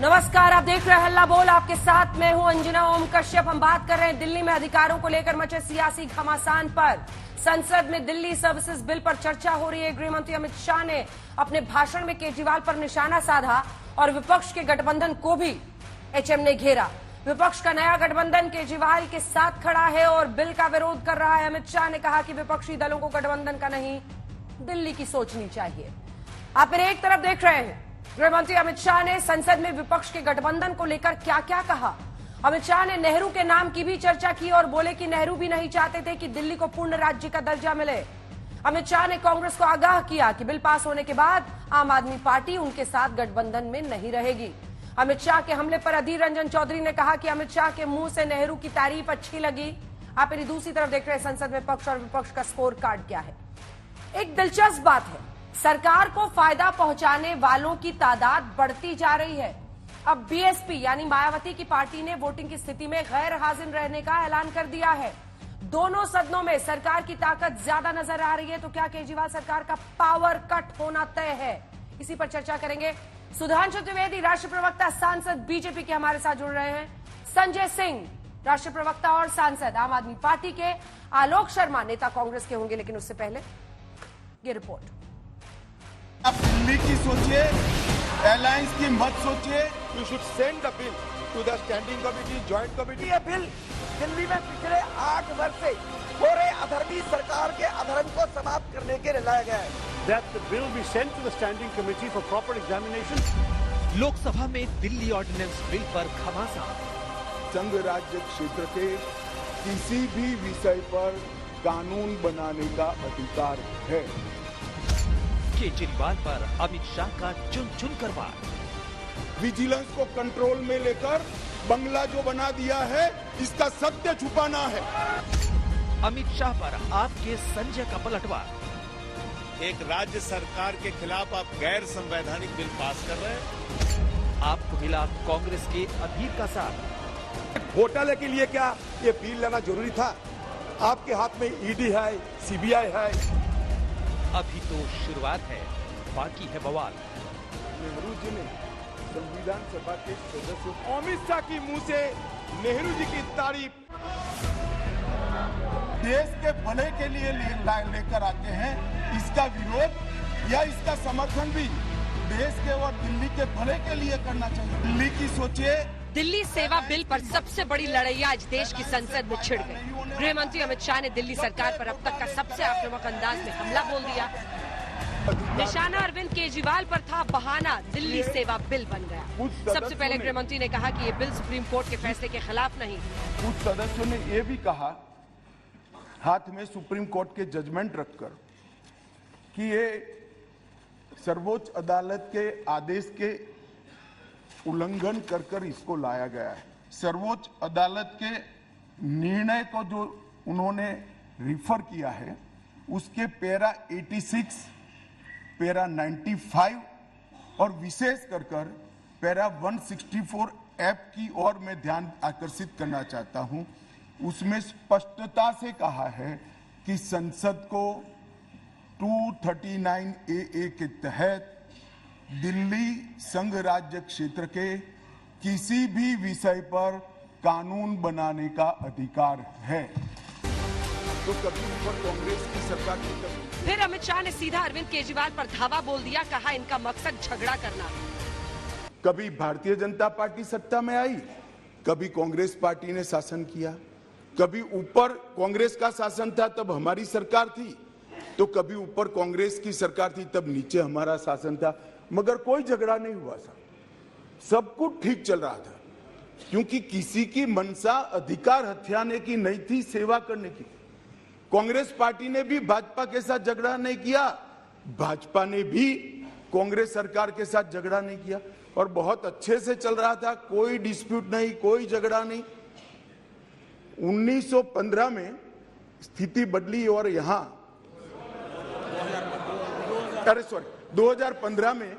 नमस्कार, आप देख रहे हैं हल्ला बोल। आपके साथ मैं हूं अंजना ओम कश्यप। हम बात कर रहे हैं दिल्ली में अधिकारों को लेकर मचे सियासी घमासान पर। संसद में दिल्ली सर्विसेज बिल पर चर्चा हो रही है। गृह मंत्री अमित शाह ने अपने भाषण में केजरीवाल पर निशाना साधा और विपक्ष के गठबंधन को भी एचएम ने घेरा। विपक्ष का नया गठबंधन केजरीवाल के साथ खड़ा है और बिल का विरोध कर रहा है। अमित शाह ने कहा कि विपक्षी दलों को गठबंधन का नहीं, दिल्ली की सोचनी चाहिए। आप मेरे एक तरफ देख रहे हैं गृह मंत्री अमित शाह ने संसद में विपक्ष के गठबंधन को लेकर क्या क्या कहा। अमित शाह ने नेहरू के नाम की भी चर्चा की और बोले कि नेहरू भी नहीं चाहते थे कि दिल्ली को पूर्ण राज्य का दर्जा मिले। अमित शाह ने कांग्रेस को आगाह किया कि बिल पास होने के बाद आम आदमी पार्टी उनके साथ गठबंधन में नहीं रहेगी। अमित शाह के हमले पर अधीर रंजन चौधरी ने कहा कि अमित शाह के मुंह से नेहरू की तारीफ अच्छी लगी। आप मेरी दूसरी तरफ देख रहे हैं संसद में पक्ष और विपक्ष का स्कोर कार्ड क्या है। एक दिलचस्प बात है, सरकार को फायदा पहुंचाने वालों की तादाद बढ़ती जा रही है। अब बीएसपी यानी मायावती की पार्टी ने वोटिंग की स्थिति में गैर हाजिर रहने का ऐलान कर दिया है। दोनों सदनों में सरकार की ताकत ज्यादा नजर आ रही है। तो क्या केजरीवाल सरकार का पावर कट होना तय है? इसी पर चर्चा करेंगे। सुधांशु त्रिवेदी राष्ट्रीय प्रवक्ता सांसद बीजेपी के हमारे साथ जुड़ रहे हैं। संजय सिंह राष्ट्रीय प्रवक्ता और सांसद आम आदमी पार्टी के। आलोक शर्मा नेता कांग्रेस के होंगे, लेकिन उससे पहले ये रिपोर्ट। आप दिल्ली की सोचिए, एलायंस की मत सोचिए। You should send the bill to the standing committee, joint committee. ये बिल दिल्ली में पिछले 8 वर्ष से हो रहे अधर्मी सरकार के अधर्म को समाप्त करने के लिए लाया गया है। That the bill be sent to the standing committee for proper examination. Lok Sabha में दिल्ली ऑर्डिनेंस बिल पर घमासान। संघ राज्य क्षेत्र के किसी भी विषय पर कानून बनाने का अधिकार है। केजरीवाल पर अमित शाह का चुन चुन कर वार। विजिलेंस को कंट्रोल में लेकर बंगला जो बना दिया है, इसका सत्य छुपाना है। अमित शाह पर आपके संजय का पलटवार। एक राज्य सरकार के खिलाफ आप गैर संवैधानिक बिल पास कर रहे हैं। आपको मिला कांग्रेस के अधीर का साथ। घोटाले के लिए क्या ये बिल लाना जरूरी था? आपके हाथ में ईडी है, सीबीआई है। अभी तो शुरुआत है, बाकी है बवाल। नेहरू जी ने संविधान सभा के सदस्य अमित शाह की मुंह से नेहरू जी की तारीफ देश के भले के लिए लेकर आते हैं। इसका विरोध या इसका समर्थन भी देश के और दिल्ली के भले के लिए करना चाहिए। दिल्ली की सोचिए। दिल्ली सेवा बिल पर सबसे बड़ी लड़ाई आज देश की संसद में छिड़ गई। गृह मंत्री अमित शाह ने दिल्ली सरकार पर अब तक का सबसे आक्रामक अंदाज में हमला बोल दिया। निशाना अरविंद केजरीवाल पर था, बहाना दिल्ली सेवा बिल बन गया। सबसे पहले गृह मंत्री ने कहा कि ये बिल सुप्रीम कोर्ट के फैसले के खिलाफ नहीं। कुछ सदस्यों ने यह भी कहा, हाथ में सुप्रीम कोर्ट के जजमेंट रखकर, कि ये सर्वोच्च अदालत के आदेश के उल्लंघन कर इसको लाया गया है। सर्वोच्च अदालत के निर्णय को जो उन्होंने रिफर किया है, उसके पैरा 86, पैरा 95 और विशेष कर पैरा 164 F की ओर मैं ध्यान आकर्षित करना चाहता हूं। उसमें स्पष्टता से कहा है कि संसद को 239 AA के तहत दिल्ली संघ राज्य क्षेत्र के किसी भी विषय पर कानून बनाने का अधिकार है। तो कभी ऊपर कांग्रेस की सरकार की फिर अमित शाह ने सीधा अरविंद केजरीवाल पर धावा बोल दिया। कहा इनका मकसद झगड़ा करना। कभी भारतीय जनता पार्टी सत्ता में आई, कभी कांग्रेस पार्टी ने शासन किया। कभी ऊपर कांग्रेस का शासन था तब हमारी सरकार थी, तो कभी ऊपर कांग्रेस की सरकार थी तब नीचे हमारा शासन था। मगर कोई झगड़ा नहीं हुआ था, सब कुछ ठीक चल रहा था, क्योंकि किसी की मंशा अधिकार हथियाने की नहीं थी, सेवा करने की। कांग्रेस पार्टी ने भी भाजपा के साथ झगड़ा नहीं किया, भाजपा ने भी कांग्रेस सरकार के साथ झगड़ा नहीं किया, और बहुत अच्छे से चल रहा था। कोई डिस्प्यूट नहीं, कोई झगड़ा नहीं। 1915 में स्थिति बदली और यहां 2015 में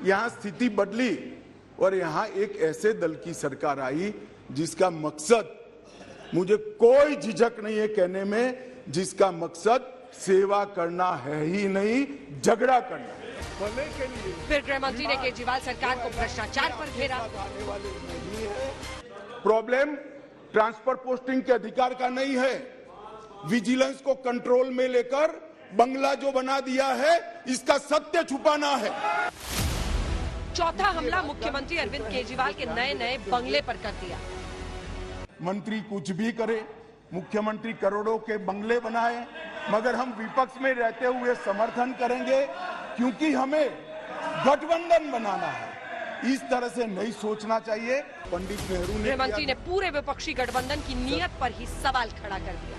यहां स्थिति बदली और यहां एक ऐसे दल की सरकार आई जिसका मकसद, मुझे कोई झिझक नहीं है कहने में, जिसका मकसद सेवा करना है ही नहीं, झगड़ा करना है। भले के लिए फिर गृह मंत्री ने केजरीवाल सरकार को भ्रष्टाचार पर घेरा। आने वाले नहीं है। प्रॉब्लम ट्रांसफर पोस्टिंग के अधिकार का नहीं है, विजिलेंस को कंट्रोल में लेकर बंगला जो बना दिया है इसका सत्य छुपाना है। चौथा हमला मुख्यमंत्री अरविंद केजरीवाल के नए नए बंगले पर कर दिया। मंत्री कुछ भी करे, मुख्यमंत्री करोड़ों के बंगले बनाए, मगर हम विपक्ष में रहते हुए समर्थन करेंगे क्योंकि हमें गठबंधन बनाना है। इस तरह से नहीं सोचना चाहिए। पंडित नेहरू ने गृह मंत्री ने पूरे विपक्षी गठबंधन की नीयत पर ही सवाल खड़ा कर दिया।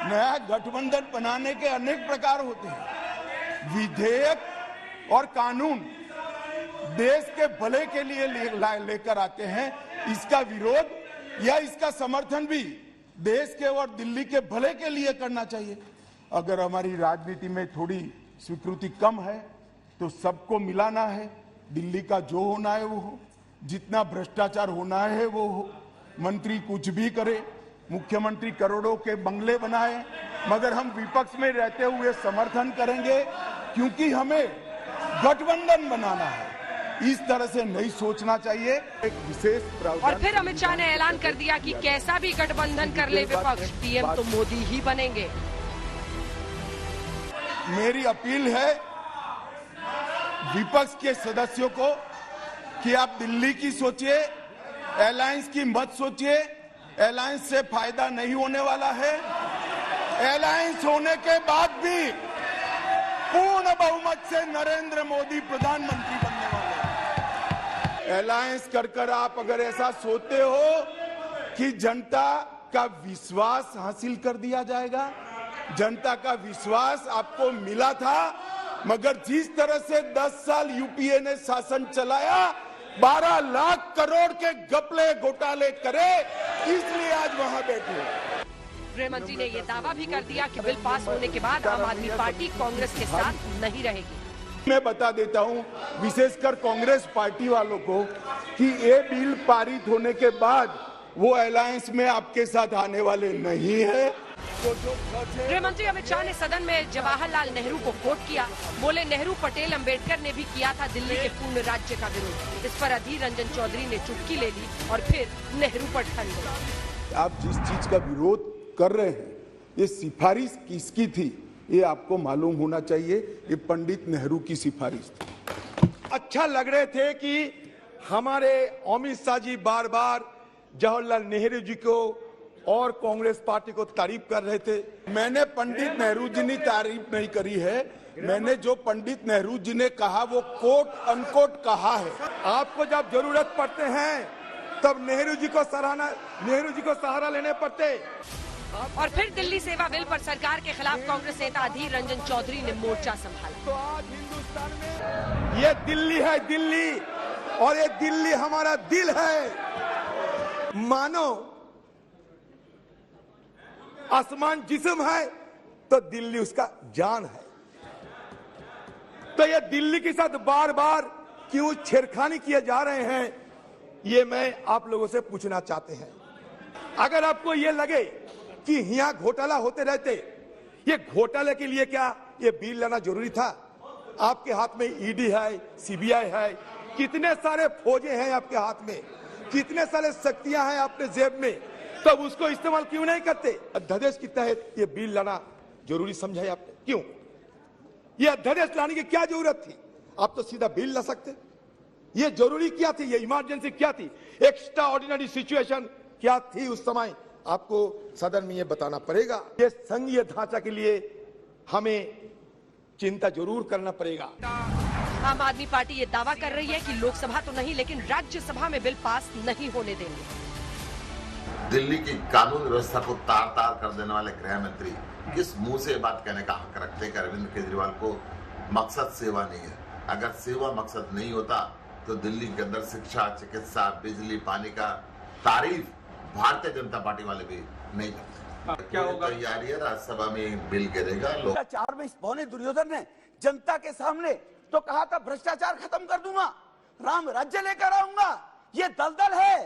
नया गठबंधन बनाने के अनेक प्रकार होते हैं। विधेयक और कानून देश के भले के लिए लेकर आते हैं, इसका विरोध या इसका समर्थन भी देश के और दिल्ली के भले के लिए करना चाहिए। अगर हमारी राजनीति में थोड़ी स्वीकृति कम है तो सबको मिलाना है। दिल्ली का जो होना है वो हो, जितना भ्रष्टाचार होना है वो हो। मंत्री कुछ भी करे, मुख्यमंत्री करोड़ों के बंगले बनाए, मगर हम विपक्ष में रहते हुए समर्थन करेंगे क्योंकि हमें गठबंधन बनाना है। इस तरह से नहीं सोचना चाहिए। एक विशेष प्रावधान। और फिर अमित शाह ने ऐलान कर दिया कि कैसा भी गठबंधन कर ले विपक्ष, पीएम तो मोदी ही बनेंगे। मेरी अपील है विपक्ष के सदस्यों को कि आप दिल्ली की सोचिए, अलायंस की मत सोचिए। अलायंस से फायदा नहीं होने वाला है। अलायंस होने के बाद भी पूर्ण बहुमत से नरेंद्र मोदी प्रधानमंत्री बनने वाले हैं। अलायंस कर आप अगर ऐसा सोचते हो कि जनता का विश्वास हासिल कर दिया जाएगा, जनता का विश्वास आपको मिला था, मगर जिस तरह से 10 साल यूपीए ने शासन चलाया, 12 लाख करोड़ के घपले घोटाले करे, इसलिए आज वहां बैठे। गृह मंत्री ने ये दावा भी कर दिया कि बिल पास होने के बाद आम आदमी पार्टी कांग्रेस के साथ नहीं रहेगी। मैं बता देता हूं विशेषकर कांग्रेस पार्टी वालों को कि ये बिल पारित होने के बाद वो अलायंस में आपके साथ आने वाले नहीं है। गृह मंत्री अमित शाह ने सदन में जवाहरलाल नेहरू को कोट किया। बोले, नेहरू, पटेल, अंबेडकर ने भी किया था दिल्ली के पूर्ण राज्य का विरोध। इस पर अधीर रंजन चौधरी ने चुटकी ले ली और फिर नेहरू पर ठन गई। आप जिस चीज का विरोध कर रहे हैं, ये सिफारिश किसकी थी ये आपको मालूम होना चाहिए। ये पंडित नेहरू की सिफारिश थी। अच्छा लग रहे थे कि हमारे अमित शाह जी बार बार जवाहरलाल नेहरू जी को और कांग्रेस पार्टी को तारीफ कर रहे थे। मैंने पंडित नेहरू जी ने तारीफ नहीं करी है, मैंने जो पंडित नेहरू जी ने कहा वो कोट अनकोट कहा है। आपको जब जरूरत पड़ते हैं तब नेहरू जी को सहारा लेने पड़ते। और फिर दिल्ली सेवा बिल पर सरकार के खिलाफ कांग्रेस नेता अधीर रंजन चौधरी ने मोर्चा संभाला। तो आज हिंदुस्तान में ये दिल्ली है, दिल्ली, और ये दिल्ली हमारा दिल है। मानो आसमान जिस्म है तो दिल्ली उसका जान है। तो ये दिल्ली के साथ बार बार क्यों छेड़खानी किए जा रहे हैं, ये मैं आप लोगों से पूछना चाहते हैं। अगर आपको ये लगे कि यहाँ घोटाला होते रहते, ये घोटाले के लिए क्या ये बिल लाना जरूरी था? आपके हाथ में ईडी है, सीबीआई है, कितने सारे फौजे हैं आपके हाथ में, कितने सारे शक्तियां हैं आपके जेब में, तब उसको इस्तेमाल क्यों नहीं करते? अध्यादेश के तहत ये बिल लाना जरूरी समझा है आपने? क्यों ये अध्यादेश लाने की क्या जरूरत थी? आप तो सीधा बिल ला सकते। ये जरूरी क्या थी? ये इमरजेंसी क्या थी? एक्स्ट्रा ऑर्डिनरी सिचुएशन क्या थी उस समय? आपको सदन में ये बताना पड़ेगा। ये संघीय ढांचा के लिए हमें चिंता जरूर करना पड़ेगा। आम आदमी पार्टी ये दावा कर रही है कि लोकसभा तो नहीं लेकिन राज्यसभा में बिल पास नहीं होने देंगे। दिल्ली की कानून व्यवस्था को तार तार कर देने वाले गृह मंत्री किस मुंह से बात कहने का हक रखते हैं कि अरविंद केजरीवाल को मकसद सेवा नहीं है? अगर सेवा मकसद नहीं होता तो दिल्ली के अंदर शिक्षा, चिकित्सा, बिजली, पानी का तारीफ भारतीय जनता पार्टी वाले भी नहीं करते। क्या होगा? तैयारी है, राज्यसभा में बिल गिरेगा। भ्रष्टाचार में पौने दुर्योधन ने जनता के सामने तो कहा था भ्रष्टाचार खत्म कर दूंगा, राम राज्य लेकर आऊंगा। ये दलदल है,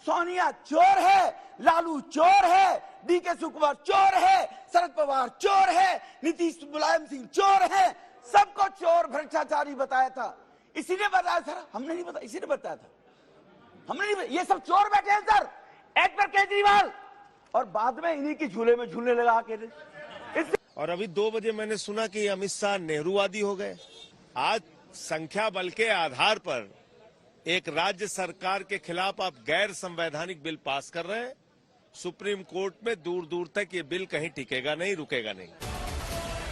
सोनिया चोर है, लालू चोर है, डीके शिवकुमार चोर है, शरद पवार चोर है, नीतीश मुलायम सिंह चोर है। सबको चोर भ्रष्टाचारी बताया था। इसीलिए बताया सर, हमने नहीं बताया, इसीलिए बताया था, हमने नहीं बताया। ये सब चोर बैठे हैं सर, एक पर केजरीवाल, और बाद में इन्हीं की झूले में झूलने लगा के। और अभी 2 बजे मैंने सुना कि अमित शाह नेहरूवादी हो गए। आज संख्या बल के आधार पर एक राज्य सरकार के खिलाफ आप गैर संवैधानिक बिल पास कर रहे हैं। सुप्रीम कोर्ट में दूर दूर तक ये बिल कहीं टिकेगा नहीं, रुकेगा नहीं।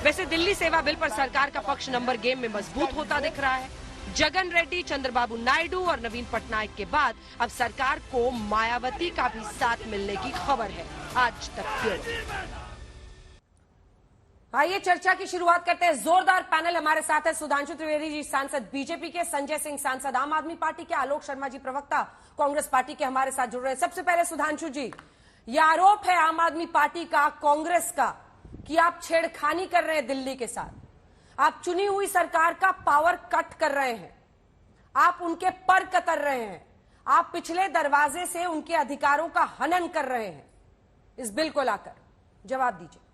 वैसे दिल्ली सेवा बिल पर सरकार का पक्ष नंबर गेम में मजबूत होता दिख रहा है। जगन रेड्डी, चंद्रबाबू नायडू और नवीन पटनायक के बाद अब सरकार को मायावती का भी साथ मिलने की खबर है। आज तक ब्यूरो। आइए चर्चा की शुरुआत करते हैं। जोरदार पैनल हमारे साथ है। सुधांशु त्रिवेदी जी सांसद बीजेपी के, संजय सिंह सांसद आम आदमी पार्टी के, आलोक शर्मा जी प्रवक्ता कांग्रेस पार्टी के हमारे साथ जुड़ रहे हैं। सबसे पहले सुधांशु जी, यह आरोप है आम आदमी पार्टी का, कांग्रेस का, कि आप छेड़खानी कर रहे हैं दिल्ली के साथ, आप चुनी हुई सरकार का पावर कट कर रहे हैं, आप उनके पर कतर रहे हैं, आप पिछले दरवाजे से उनके अधिकारों का हनन कर रहे हैं इस बिल को लाकर। जवाब दीजिए।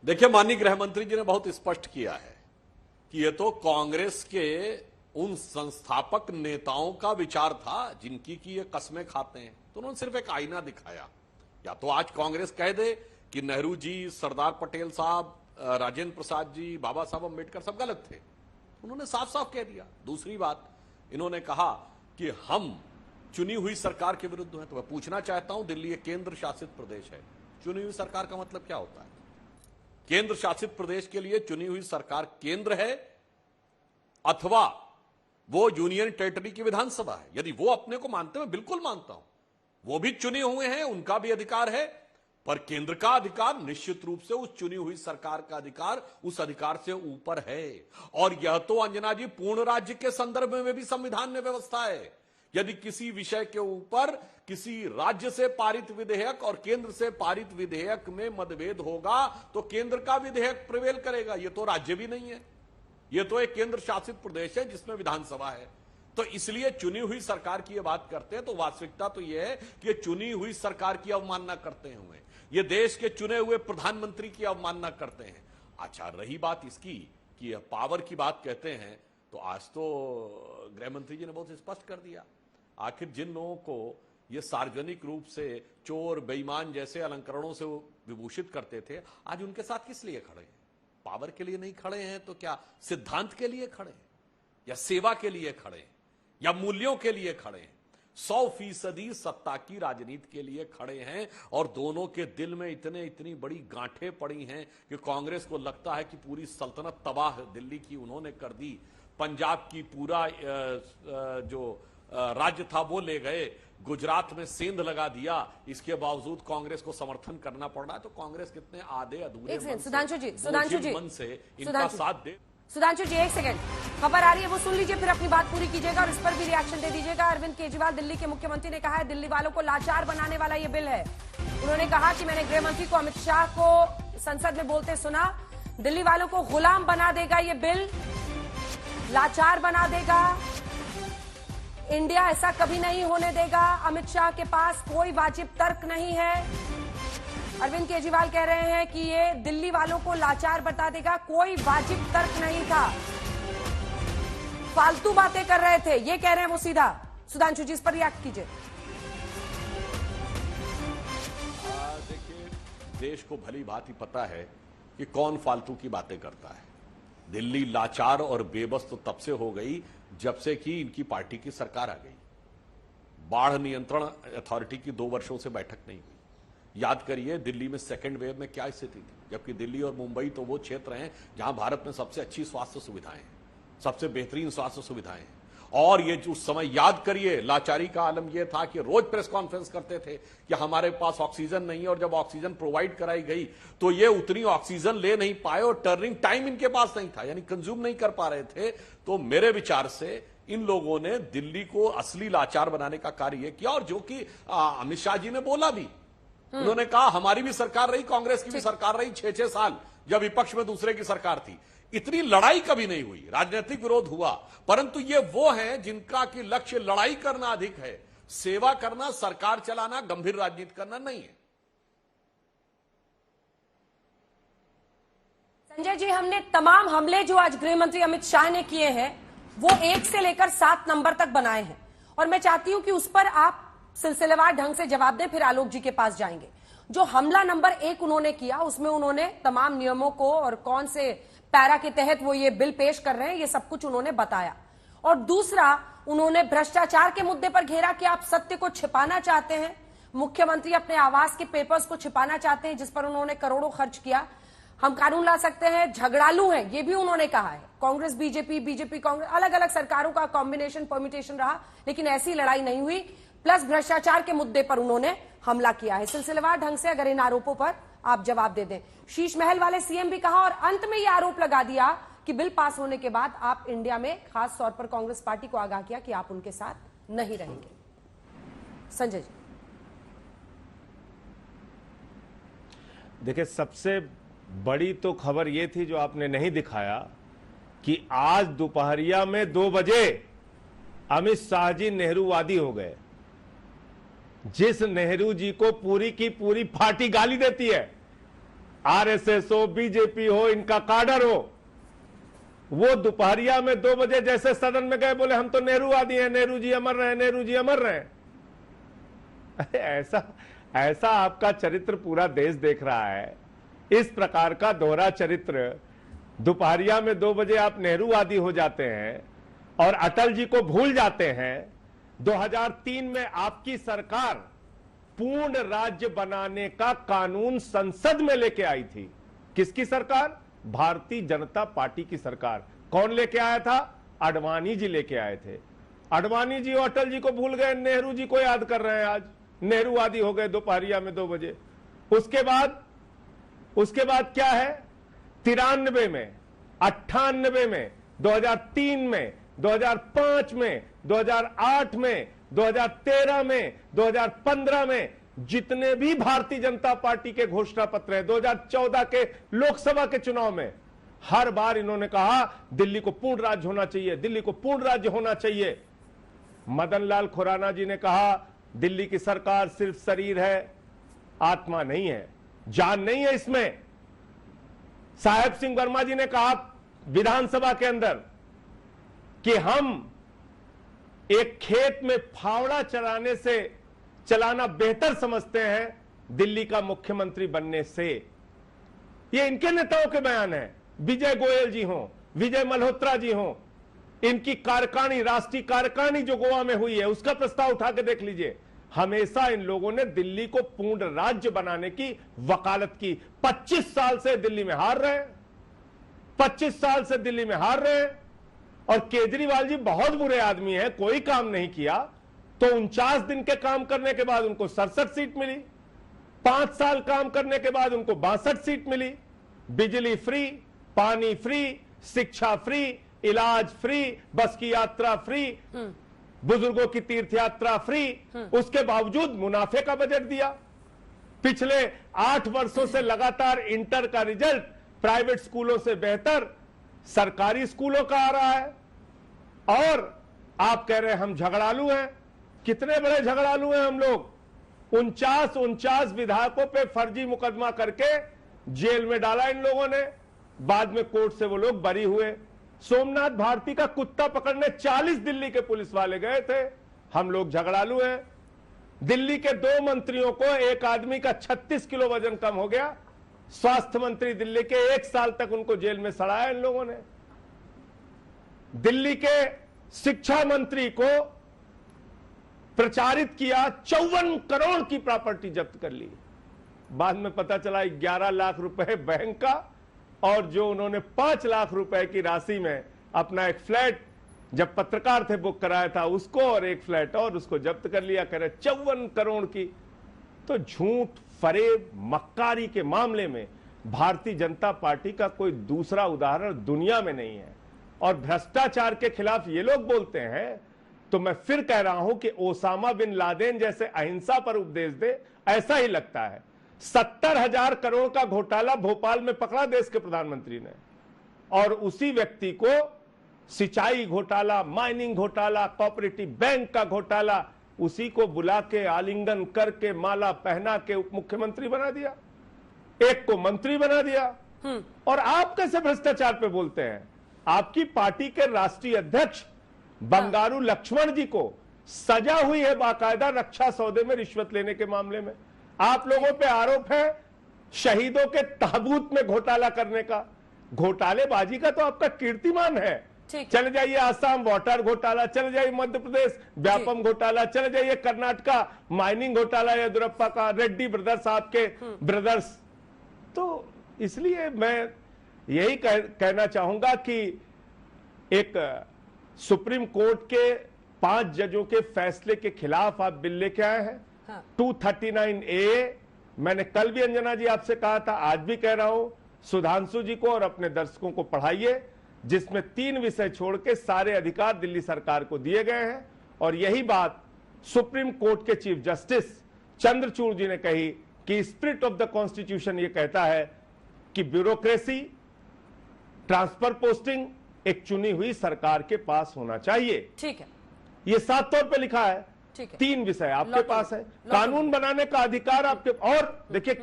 देखिए, माननीय गृह मंत्री जी ने बहुत स्पष्ट किया है कि यह तो कांग्रेस के उन संस्थापक नेताओं का विचार था जिनकी की ये कस्में खाते हैं। तो उन्होंने सिर्फ एक आईना दिखाया। या तो आज कांग्रेस कह दे कि नेहरू जी, सरदार पटेल साहब, राजेंद्र प्रसाद जी, बाबा साहब अम्बेडकर सब गलत थे। उन्होंने साफ साफ कह दिया। दूसरी बात, इन्होंने कहा कि हम चुनी हुई सरकार के विरुद्ध हैं। तो मैं पूछना चाहता हूं, दिल्ली एक केंद्र शासित प्रदेश है, चुनी हुई सरकार का मतलब क्या होता है? केंद्र शासित प्रदेश के लिए चुनी हुई सरकार केंद्र है अथवा वो यूनियन टेरिटरी की विधानसभा है। यदि वो अपने को मानते हैं, बिल्कुल मानता हूं, वो भी चुने हुए हैं, उनका भी अधिकार है, पर केंद्र का अधिकार निश्चित रूप से उस चुनी हुई सरकार का अधिकार, उस अधिकार से ऊपर है। और यह तो अंजना जी पूर्ण राज्य के संदर्भ में भी संविधान में व्यवस्था है। यदि किसी विषय के ऊपर किसी राज्य से पारित विधेयक और केंद्र से पारित विधेयक में मतभेद होगा तो केंद्र का विधेयक प्रिवेल करेगा। यह तो राज्य भी नहीं है, यह तो एक केंद्र शासित प्रदेश है जिसमें विधानसभा है। तो इसलिए चुनी हुई सरकार की यह बात करते हैं तो वास्तविकता तो यह है कि चुनी हुई सरकार की अवमानना करते हुए ये देश के चुने हुए प्रधानमंत्री की अवमानना करते हैं। अच्छा, रही बात इसकी कि यह पावर की बात कहते हैं, तो आज तो गृह मंत्री जी ने बहुत स्पष्ट कर दिया। आखिर जिन लोगों को ये सार्वजनिक रूप से चोर, बेईमान जैसे अलंकरणों से विभूषित करते थे, आज उनके साथ किस लिए खड़े हैं? पावर के लिए नहीं खड़े हैं तो क्या सिद्धांत के लिए खड़े हैं, या सेवा के लिए खड़े हैं, या मूल्यों के लिए खड़े हैं? 100% सत्ता की राजनीति के लिए खड़े हैं। और दोनों के दिल में इतनी बड़ी गांठें पड़ी हैं कि कांग्रेस को लगता है कि पूरी सल्तनत तबाह दिल्ली की उन्होंने कर दी, पंजाब की पूरा जो राज्य था वो ले गए, गुजरात में सेंध लगा दिया, इसके बावजूद कांग्रेस को समर्थन करना पड़ रहा है। तो कांग्रेस कितने आधे अधूरे सुधांशु जी मन से इनका साथ दे। सुधांशु जी, एक सेकंड, खबर आ रही है, वो सुन लीजिए, फिर अपनी बात पूरी कीजिएगा और इस पर भी रिएक्शन दे दीजिएगा। अरविंद केजरीवाल, दिल्ली के मुख्यमंत्री, ने कहा है दिल्ली वालों को लाचार बनाने वाला ये बिल है। उन्होंने कहा कि मैंने गृह मंत्री को, अमित शाह को संसद में बोलते सुना, दिल्ली वालों को गुलाम बना देगा ये बिल, लाचार बना देगा, इंडिया ऐसा कभी नहीं होने देगा, अमित शाह के पास कोई वाजिब तर्क नहीं है। अरविंद केजरीवाल कह रहे हैं कि ये दिल्ली वालों को लाचार बता देगा, कोई वाजिब तर्क नहीं था, फालतू बातें कर रहे थे, ये कह रहे हैं वो सीधा। सुधांशु जी, इस पर रिएक्ट कीजिए। देखिए, देश को भली भांति ही पता है कि कौन फालतू की बातें करता है। दिल्ली लाचार और बेबस तो तब से हो गई जब से कि इनकी पार्टी की सरकार आ गई। बाढ़ नियंत्रण अथॉरिटी की 2 वर्षों से बैठक नहीं हुई। याद करिए दिल्ली में सेकेंड वेव में क्या स्थिति थी, जबकि दिल्ली और मुंबई तो वो क्षेत्र हैं जहां भारत में सबसे अच्छी स्वास्थ्य सुविधाएं हैं, सबसे बेहतरीन स्वास्थ्य सुविधाएं हैं। और ये उस समय याद करिए, लाचारी का आलम यह था कि रोज प्रेस कॉन्फ्रेंस करते थे कि हमारे पास ऑक्सीजन नहीं है, और जब ऑक्सीजन प्रोवाइड कराई गई तो ये उतनी ऑक्सीजन ले नहीं पाए और टर्निंग टाइम इनके पास नहीं था, यानी कंज्यूम नहीं कर पा रहे थे। तो मेरे विचार से इन लोगों ने दिल्ली को असली लाचार बनाने का कार्य किया। और जो कि अमित शाह जी ने बोला भी, उन्होंने कहा हमारी भी सरकार रही, कांग्रेस की भी सरकार रही 6-6 साल, जब विपक्ष में दूसरे की सरकार थी। इतनी लड़ाई कभी नहीं हुई, राजनीतिक विरोध हुआ, परंतु ये वो हैं जिनका कि लक्ष्य लड़ाई करना अधिक है, सेवा करना, सरकार चलाना, गंभीर राजनीति करना नहीं है। संजय जी, हमने तमाम हमले जो आज गृह मंत्री अमित शाह ने किए हैं वो 1 से लेकर 7 नंबर तक बनाए हैं, और मैं चाहती हूं कि उस पर आप सिलसिलेवार ढंग से जवाब दें, फिर आलोक जी के पास जाएंगे। जो हमला नंबर 1 उन्होंने किया उसमें उन्होंने तमाम नियमों को और कौन से पैरा के तहत वो ये बिल पेश कर रहे हैं ये सब कुछ उन्होंने बताया। और दूसरा, उन्होंने भ्रष्टाचार के मुद्दे पर घेरा कि आप सत्य को छिपाना चाहते हैं, मुख्यमंत्री अपने आवास के पेपर्स को छिपाना चाहते हैं जिस पर उन्होंने करोड़ों खर्च किया, हम कानून ला सकते हैं, झगड़ालू हैं, ये भी उन्होंने कहा है। कांग्रेस बीजेपी, बीजेपी कांग्रेस, अलग अलग सरकारों का कॉम्बिनेशन परम्यूटेशन रहा, लेकिन ऐसी लड़ाई नहीं हुई। प्लस भ्रष्टाचार के मुद्दे पर उन्होंने हमला किया है। सिलसिलेवार ढंग से अगर इन आरोपों पर आप जवाब दे दें। शीश महल वाले सीएम भी कहा और अंत में यह आरोप लगा दिया कि बिल पास होने के बाद आप इंडिया में खास तौर पर कांग्रेस पार्टी को आगाह किया कि आप उनके साथ नहीं रहेंगे। संजय जी, देखिए, सबसे बड़ी तो खबर यह थी जो आपने नहीं दिखाया कि आज दोपहरिया में 2 बजे अमित शाह जी नेहरूवादी हो गए। जिस नेहरू जी को पूरी की पूरी पार्टी गाली देती है, आरएसएस हो, बीजेपी हो, इनका काडर हो, वो दोपहरिया में 2 बजे जैसे सदन में गए, बोले हम तो नेहरूवादी हैं, नेहरू जी अमर रहे, नेहरू जी अमर रहे। ऐसा आपका चरित्र पूरा देश देख रहा है। इस प्रकार का दोहरा चरित्र, दोपहरिया में 2 बजे आप नेहरूवादी हो जाते हैं और अटल जी को भूल जाते हैं। 2003 में आपकी सरकार पूर्ण राज्य बनाने का कानून संसद में लेके आई थी। किसकी सरकार? भारतीय जनता पार्टी की सरकार। कौन लेके आया था? आडवाणी जी लेके आए थे। आडवाणी जी और अटल जी को भूल गए, नेहरू जी को याद कर रहे हैं। आज नेहरूवादी हो गए दोपहरिया में 2 बजे। उसके बाद क्या है? 93 में, 98 में, 2003 में, 2005 में, 2008 में, 2013 में, 2015 में जितने भी भारतीय जनता पार्टी के घोषणा पत्र हैं, 2014 के लोकसभा के चुनाव में, हर बार इन्होंने कहा दिल्ली को पूर्ण राज्य होना चाहिए, दिल्ली को पूर्ण राज्य होना चाहिए। मदन लाल खुराना जी ने कहा दिल्ली की सरकार सिर्फ शरीर है, आत्मा नहीं है, जान नहीं है इसमें। साहेब सिंह वर्मा जी ने कहा विधानसभा के अंदर कि हम एक खेत में फावड़ा चलाना बेहतर समझते हैं दिल्ली का मुख्यमंत्री बनने से। ये इनके नेताओं के बयान है। विजय गोयल जी हों, विजय मल्होत्रा जी हों, इनकी कार्यकारिणी, राष्ट्रीय कार्यकारिणी जो गोवा में हुई है उसका प्रस्ताव उठा के देख लीजिए। हमेशा इन लोगों ने दिल्ली को पूर्ण राज्य बनाने की वकालत की। 25 साल से दिल्ली में हार रहे हैं, 25 साल से दिल्ली में हार रहे हैं। और केजरीवाल जी बहुत बुरे आदमी हैं, कोई काम नहीं किया तो 49 दिन के काम करने के बाद उनको 67 सीट मिली, 5 साल काम करने के बाद उनको 62 सीट मिली। बिजली फ्री, पानी फ्री, शिक्षा फ्री, इलाज फ्री, बस की यात्रा फ्री, बुजुर्गों की तीर्थ यात्रा फ्री। उसके बावजूद मुनाफे का बजट दिया। पिछले 8 वर्षों से लगातार इंटर का रिजल्ट प्राइवेट स्कूलों से बेहतर सरकारी स्कूलों का आ रहा है। और आप कह रहे हैं हम झगड़ालू हैं। कितने बड़े झगड़ालू हैं हम लोग। 49 विधायकों पे फर्जी मुकदमा करके जेल में डाला इन लोगों ने। बाद में कोर्ट से वो लोग बरी हुए। सोमनाथ भारती का कुत्ता पकड़ने 40 दिल्ली के पुलिस वाले गए थे। हम लोग झगड़ालू हैं। दिल्ली के 2 मंत्रियों को, एक आदमी का 36 किलो वजन कम हो गया। स्वास्थ्य मंत्री दिल्ली के 1 साल तक उनको जेल में सड़ाया इन लोगों ने। दिल्ली के शिक्षा मंत्री को प्रचारित किया, 54 करोड़ की प्रॉपर्टी जब्त कर ली। बाद में पता चला 11 लाख रुपए बैंक का, और जो उन्होंने 5 लाख रुपए की राशि में अपना एक फ्लैट जब पत्रकार थे बुक कराया था उसको, और एक फ्लैट और उसको जब्त कर लिया। कह रहे 54 करोड़ की। तो झूठ, फरेब, मक्कारी के मामले में भारतीय जनता पार्टी का कोई दूसरा उदाहरण दुनिया में नहीं है। और भ्रष्टाचार के खिलाफ ये लोग बोलते हैं तो मैं फिर कह रहा हूं कि ओसामा बिन लादेन जैसे अहिंसा पर उपदेश दे, ऐसा ही लगता है। 70,000 करोड़ का घोटाला भोपाल में पकड़ा देश के प्रधानमंत्री ने, और उसी व्यक्ति को सिंचाई घोटाला, माइनिंग घोटाला, कोऑपरेटिव बैंक का घोटाला, उसी को बुला के आलिंगन करके माला पहना के उप मुख्यमंत्री बना दिया, एक को मंत्री बना दिया। और आप कैसे भ्रष्टाचार पे बोलते हैं? आपकी पार्टी के राष्ट्रीय अध्यक्ष बंगारू लक्ष्मण जी को सजा हुई है बाकायदा रक्षा सौदे में रिश्वत लेने के मामले में। आप लोगों पे आरोप है शहीदों के ताबूत में घोटाला करने का। घोटालेबाजी का तो आपका कीर्तिमान है। चले जाइए आसाम वाटर घोटाला, चले जाइए मध्य प्रदेश व्यापम घोटाला, चले जाइए कर्नाटका माइनिंग घोटाला, येदुरप्पा का, रेड्डी ब्रदर्स आपके ब्रदर्स। तो इसलिए मैं यही कहना चाहूंगा कि एक सुप्रीम कोर्ट के 5 जजों के फैसले के खिलाफ आप बिल लेके आए हैं। 239A मैंने कल भी अंजना जी आपसे कहा था, आज भी कह रहा हूं, सुधांशु जी को और अपने दर्शकों को पढ़ाइए, जिसमें 3 विषय छोड़ के सारे अधिकार दिल्ली सरकार को दिए गए हैं। और यही बात सुप्रीम कोर्ट के चीफ जस्टिस चंद्रचूड़ जी ने कही कि स्पिरिट ऑफ द कॉन्स्टिट्यूशन ये कहता है कि ब्यूरोक्रेसी, ट्रांसफर पोस्टिंग एक चुनी हुई सरकार के पास होना चाहिए। ठीक है, ये साफ तौर पे लिखा है। 3 विषय आपके पास है, कानून बनाने का अधिकार आपके। और देखिए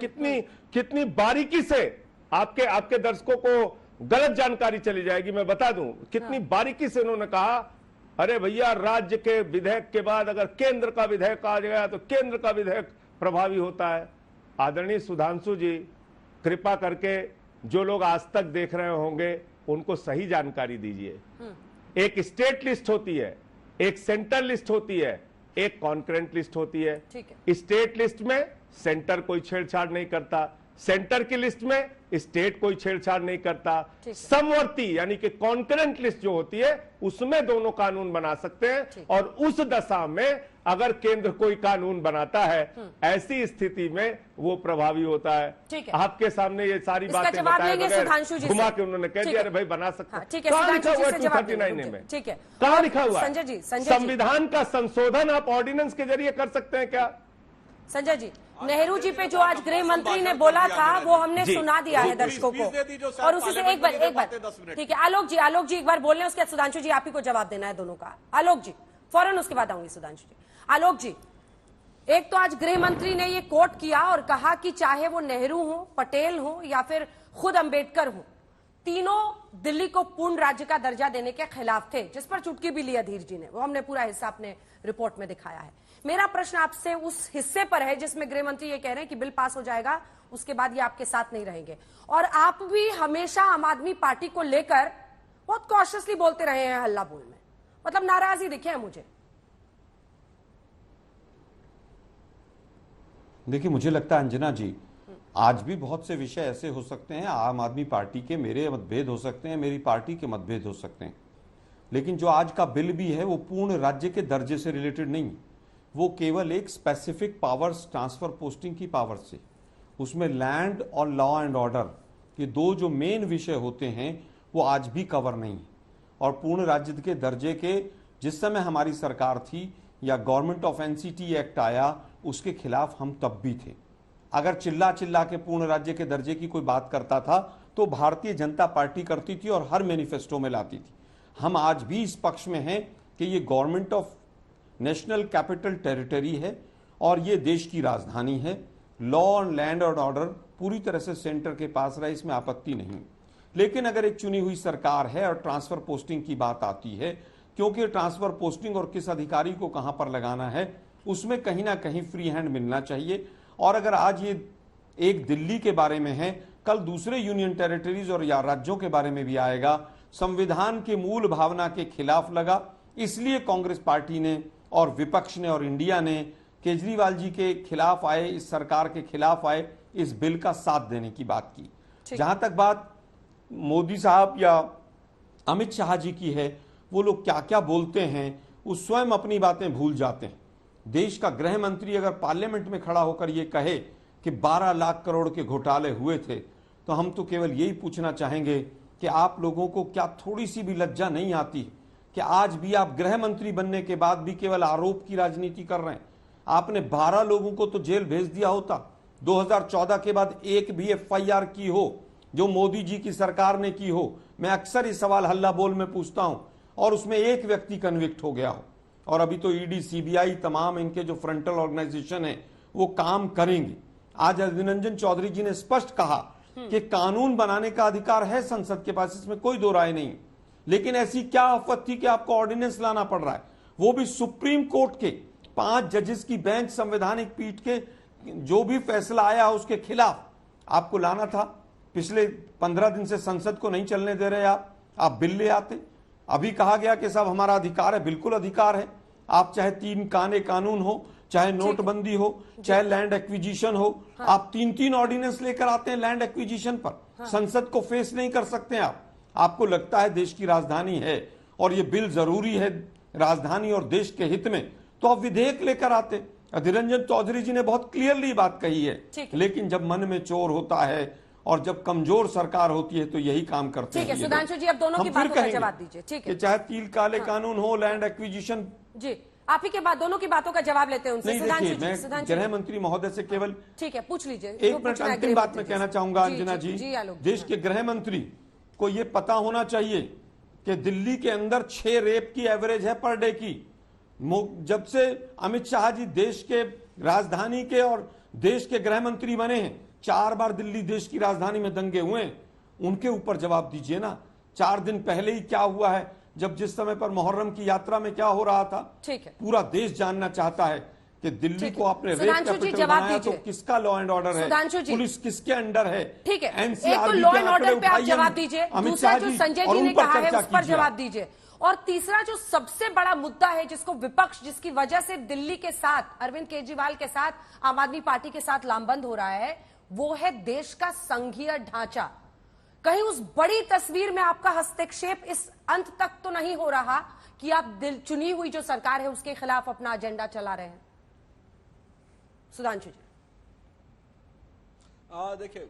कितनी बारीकी से आपके दर्शकों को गलत जानकारी चली जाएगी। मैं बता दूं कितनी बारीकी से उन्होंने कहा, अरे भैया राज्य के विधेयक के बाद अगर केंद्र का विधेयक आ गया तो केंद्र का विधेयक प्रभावी होता है। आदरणीय सुधांशु जी, कृपा करके जो लोग आज तक देख रहे होंगे उनको सही जानकारी दीजिए। एक स्टेट लिस्ट होती है, एक सेंटर लिस्ट होती है, एक कॉन्करेंट लिस्ट होती है। स्टेट लिस्ट में सेंटर कोई छेड़छाड़ नहीं करता, सेंटर की लिस्ट में स्टेट कोई छेड़छाड़ नहीं करता। समवर्ती यानी कि कॉन्करेंट लिस्ट जो होती है उसमें दोनों कानून बना सकते हैं। और उस दशा में अगर केंद्र कोई कानून बनाता है, ऐसी स्थिति में वो प्रभावी होता है। आपके सामने ये सारी बातें बताए बगैर घुमा के उन्होंने कह दिया अरे भाई बना सकते हैं। कहाँ लिखा हुआ है 239 में? कहाँ लिखा हुआ है? संविधान का संशोधन आप ऑर्डिनेंस के जरिए कर सकते हैं क्या? संजय जी, नेहरू जी पे जो आज गृह मंत्री ने बोला था वो हमने सुना दिया है दर्शकों को। और उसी से एक बार ठीक है, आलोक जी एक बार बोल रहे, उसके बाद सुधांशु जी आप ही को जवाब देना है दोनों का। आलोक जी फौरन उसके बाद आऊंगी सुधांशु जी। आलोक जी, एक तो आज गृह मंत्री ने ये कोट किया और कहा कि चाहे वो नेहरू हो, पटेल हो या फिर खुद अंबेडकर हो, तीनों दिल्ली को पूर्ण राज्य का दर्जा देने के खिलाफ थे, जिस पर चुटकी भी ली अधीर जी ने। वो हमने पूरा हिस्सा अपने रिपोर्ट में दिखाया है। मेरा प्रश्न आपसे उस हिस्से पर है जिसमें गृह मंत्री ये कह रहे हैं कि बिल पास हो जाएगा, उसके बाद ये आपके साथ नहीं रहेंगे। और आप भी हमेशा आम आदमी पार्टी को लेकर बहुत कॉशियसली बोलते रहे हैं हल्ला बोल में, मतलब नाराजगी दिखे है मुझे। देखिए, मुझे लगता है अंजना जी, आज भी बहुत से विषय ऐसे हो सकते हैं, आम आदमी पार्टी के मेरे मतभेद हो सकते हैं, मेरी पार्टी के मतभेद हो सकते हैं, लेकिन जो आज का बिल भी है वो पूर्ण राज्य के दर्जे से रिलेटेड नहीं, वो केवल एक स्पेसिफिक पावर्स ट्रांसफर पोस्टिंग की पावर से, उसमें लैंड और लॉ एंड ऑर्डर ये 2 जो मेन विषय होते हैं वो आज भी कवर नहीं है। और पूर्ण राज्य के दर्जे के जिस समय हमारी सरकार थी या गवर्नमेंट ऑफ एनसीटी एक्ट आया, उसके खिलाफ हम तब भी थे। अगर चिल्ला चिल्ला के पूर्ण राज्य के दर्जे की कोई बात करता था तो भारतीय जनता पार्टी करती थी और हर मैनिफेस्टो में लाती थी। हम आज भी इस पक्ष में हैं कि ये government of national capital territory है और ये देश की राजधानी है। लॉ एंड लैंड और ऑर्डर पूरी तरह से सेंटर के पास रहे, इसमें आपत्ति नहीं। लेकिन अगर एक चुनी हुई सरकार है और ट्रांसफर पोस्टिंग की बात आती है, क्योंकि ट्रांसफर पोस्टिंग और किस अधिकारी को कहां पर लगाना है उसमें कहीं ना कहीं फ्री हैंड मिलना चाहिए। और अगर आज ये एक दिल्ली के बारे में है, कल दूसरे यूनियन टेरिटरीज और या राज्यों के बारे में भी आएगा। संविधान के मूल भावना के खिलाफ लगा, इसलिए कांग्रेस पार्टी ने और विपक्ष ने और इंडिया ने केजरीवाल जी के खिलाफ आए, इस सरकार के खिलाफ आए, इस बिल का साथ देने की बात की। जहां तक बात मोदी साहब या अमित शाह जी की है, वो लोग क्या क्या बोलते हैं वो स्वयं अपनी बातें भूल जाते हैं। देश का गृह मंत्री अगर पार्लियामेंट में खड़ा होकर ये कहे कि 12 लाख करोड़ के घोटाले हुए थे, तो हम तो केवल यही पूछना चाहेंगे कि आप लोगों को क्या थोड़ी सी भी लज्जा नहीं आती कि आज भी आप गृह मंत्री बनने के बाद भी केवल आरोप की राजनीति कर रहे हैं। आपने 12 लोगों को तो जेल भेज दिया होता, 2014 के बाद एक भी FIR की हो जो मोदी जी की सरकार ने की हो। मैं अक्सर इस सवाल हल्ला बोल में पूछता हूं और उसमें एक व्यक्ति कन्विक्ट हो गया हो। और अभी तो ED CBI तमाम इनके जो फ्रंटल ऑर्गेनाइजेशन है वो काम करेंगे। आज अभिनंदन चौधरी जी ने स्पष्ट कहा कि कानून बनाने का अधिकार है संसद के पास, इसमें कोई दो राय नहीं। लेकिन ऐसी क्या आफत थी कि आपको ऑर्डिनेंस लाना पड़ रहा है, वो भी सुप्रीम कोर्ट के 5 जजेस की बेंच, संवैधानिक पीठ के जो भी फैसला आया उसके खिलाफ आपको लाना था। पिछले 15 दिन से संसद को नहीं चलने दे रहे आप बिल ले आते। अभी कहा गया कि साहब हमारा अधिकार है, बिल्कुल अधिकार है। आप चाहे 3 काने कानून हो, चाहे नोटबंदी हो, चाहे लैंड एक्विजिशन हो, आप 3-3 ऑर्डिनेंस लेकर आते हैं लैंड एक्विजिशन पर। संसद को फेस नहीं कर सकते आप। आपको लगता है देश की राजधानी है और ये बिल जरूरी है राजधानी और देश के हित में, तो आप विधेयक लेकर आते। अधीर रंजन चौधरी जी ने बहुत क्लियरली बात कही है, लेकिन जब मन में चोर होता है और जब कमजोर सरकार होती है तो यही काम करते हैं। ठीक है सुधांशु जी, अब दोनों की बातों का जवाब दीजिए। ठीक है, चाहे 3 काले कानून हो, लैंड एक्विजिशन। जी, आप ही के बाद दोनों की बातों का जवाब लेते हैं उनसे। मैं गृह मंत्री महोदय से केवल ठीक है पूछ लीजिए। 1 मिनट अंतिम बात मैं कहना चाहूंगा अंजना जी, देश के गृह मंत्री को यह पता होना चाहिए कि दिल्ली के अंदर 6 रेप की एवरेज है पर डे की। जब से अमित शाह जी देश के राजधानी के और देश के गृह मंत्री बने हैं, 4 बार दिल्ली देश की राजधानी में दंगे हुए हैं, उनके ऊपर जवाब दीजिए ना। 4 दिन पहले ही क्या हुआ है, जब जिस समय पर मुहर्रम की यात्रा में क्या हो रहा था, ठीक है, पूरा देश जानना चाहता है कि दिल्ली को आपने रेप कैपिटल बनाया तो किसका लॉ एंड ऑर्डर है, पुलिस किसके अंडर है। ठीक है, एक तो लॉ एंड ऑर्डर पे आप जवाब दीजिए, दूसरा जो संजय जी ने कहा है उस पर जवाब दीजिए, और तीसरा जो सबसे बड़ा मुद्दा है जिसको विपक्ष, जिसकी वजह से दिल्ली के साथ, अरविंद केजरीवाल के साथ, आम आदमी पार्टी के साथ लामबंद हो रहा है, वो है देश का संघीय ढांचा। कहीं उस बड़ी तस्वीर में आपका हस्तक्षेप इस अंत तक तो नहीं हो रहा कि आप चुनी हुई जो सरकार है उसके खिलाफ अपना एजेंडा चला रहे हैं? सुधांशु जी देखिए,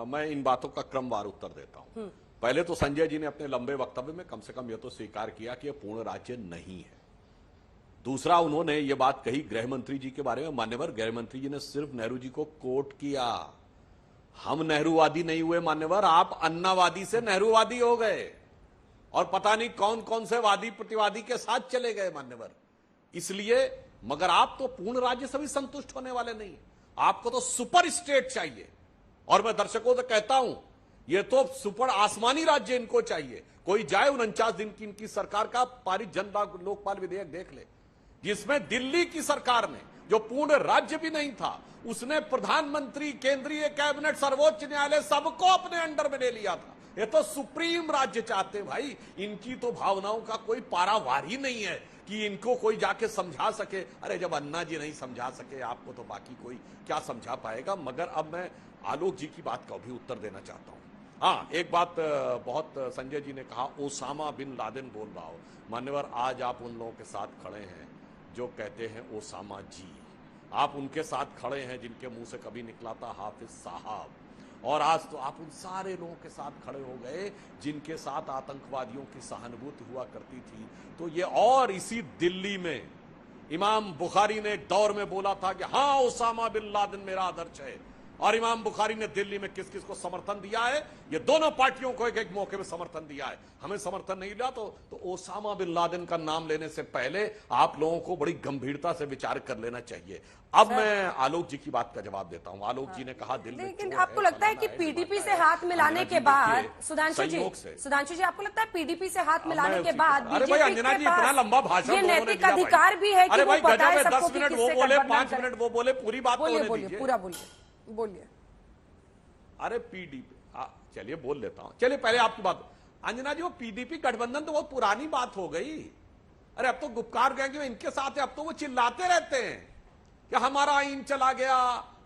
मैं इन बातों का क्रमवार उत्तर देता हूं। पहले तो संजय जी ने अपने लंबे वक्तव्य में कम से कम यह तो स्वीकार किया कि यह पूर्ण राज्य नहीं है। दूसरा, उन्होंने ये बात कही गृह मंत्री जी के बारे में, मान्यवर गृह मंत्री जी ने सिर्फ नेहरू जी को कोट किया। हम नेहरूवादी नहीं हुए मान्यवर, आप अन्नावादी से नेहरूवादी हो गए और पता नहीं कौन कौन से वादी प्रतिवादी के साथ चले गए मान्यवर। इसलिए, मगर आप तो पूर्ण राज्य से भी संतुष्ट होने वाले नहीं, आपको तो सुपर स्टेट चाहिए। और मैं दर्शकों से कहता हूं, यह तो सुपर आसमानी राज्य इनको चाहिए। कोई जाए 49 दिन की इनकी सरकार का पारित जन लोकपाल विधेयक देख ले, जिसमें दिल्ली की सरकार ने, जो पूर्ण राज्य भी नहीं था, उसने प्रधानमंत्री, केंद्रीय कैबिनेट, सर्वोच्च न्यायालय सबको अपने अंडर में ले लिया था। ये तो सुप्रीम राज्य चाहते भाई। इनकी तो भावनाओं का कोई पारावार ही नहीं है कि इनको कोई जाके समझा सके। अरे जब अन्ना जी नहीं समझा सके आपको, तो बाकी कोई क्या समझा पाएगा। मगर अब मैं आलोक जी की बात का भी उत्तर देना चाहता हूं। हाँ, एक बात बहुत संजय जी ने कहा, ओसामा बिन लादेन बोल रहा हो। मान्यवर, आज आप उन लोगों के साथ खड़े हैं जो कहते हैं ओसामा जी, आप उनके साथ खड़े हैं जिनके मुंह से कभी निकला था हाफिज साहब, और आज तो आप उन सारे लोगों के साथ खड़े हो गए जिनके साथ आतंकवादियों की सहानुभूति हुआ करती थी। तो ये, और इसी दिल्ली में इमाम बुखारी ने एक दौर में बोला था कि हाँ, ओसामा बिन लादेन मेरा आदर्श है, और इमाम बुखारी ने दिल्ली में किस किस को समर्थन दिया है, ये दोनों पार्टियों को एक एक मौके में समर्थन दिया है। हमें समर्थन नहीं दिया तो ओसामा बिन लादेन का नाम लेने से पहले आप लोगों को बड़ी गंभीरता से विचार कर लेना चाहिए। अब मैं आलोक जी की बात का जवाब देता हूं। आलोक जी ने कहा दिल्ली, लेकिन आपको लगता है कि पीडीपी से हाथ मिलाने के बाद, सुधांशु जी आपको लगता है पीडीपी से हाथ मिलाने के बाद इतना लंबा भाषण, ये नैतिक अधिकार भी है कि वो बताए सबको 10 मिनट वो बोले, 5 मिनट वो बोले, पूरी बात बोलिए, पूरा बोलिए। अरे पीडीपी, चलिए बोल लेता हूं। चलिए पहले आपकी बात, अंजना जी, वो पीडीपी गठबंधन तो बहुत पुरानी बात हो गई। अरे अब तो गुपकार गैंग में इनके साथ है, अब तो वो चिल्लाते रहते हैं कि हमारा आईन चला गया,